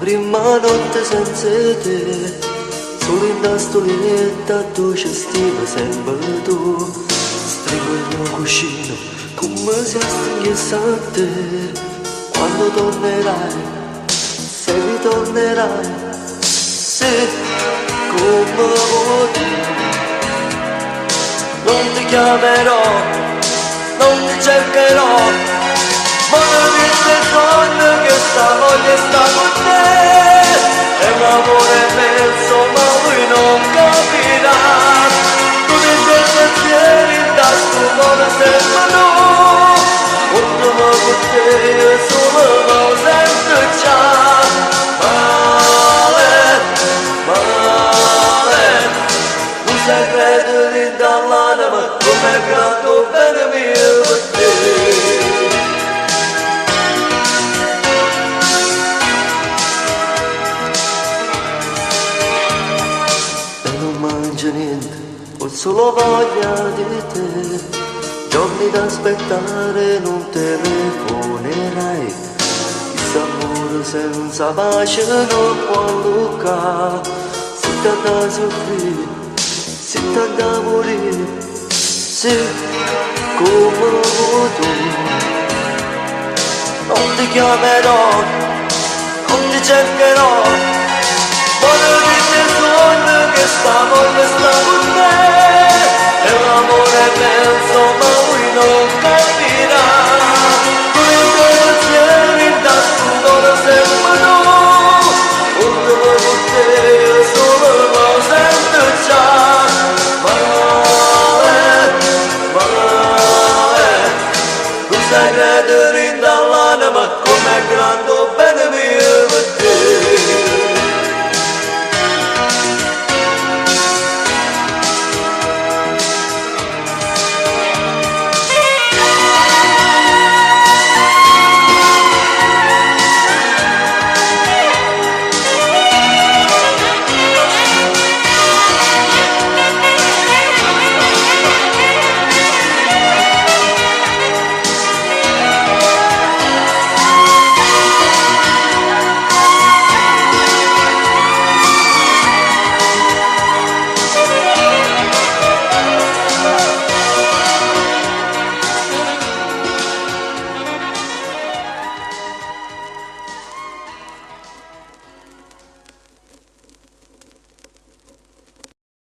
prima notte senza te, solo in da stoletta tu ci stiva sempre tu. Stringo il mio cuscino come se stringessi a te. Quando tornerai, se ritornerai, se come vuoi. Non ti chiamerò, non ti cercherò, ma mi il sogno che sta voglia sta con te. È un amore perso ma lui non capirà. Tu nei tuoi pensieri in tasca come sempre no. Quando va con te io solo lo sento già. Male, male, un segreto lì dall'anima come canto bene mio per te. Niente, ho solo voglia di te, giorni da aspettare non telefonerai, chissà amore senza pace non può luccare, se t'andà a soffrire, se t'andà a morire, se come tu, non ti chiamerò, non ti cercherò, ma sogno che sta con me, è un amore penso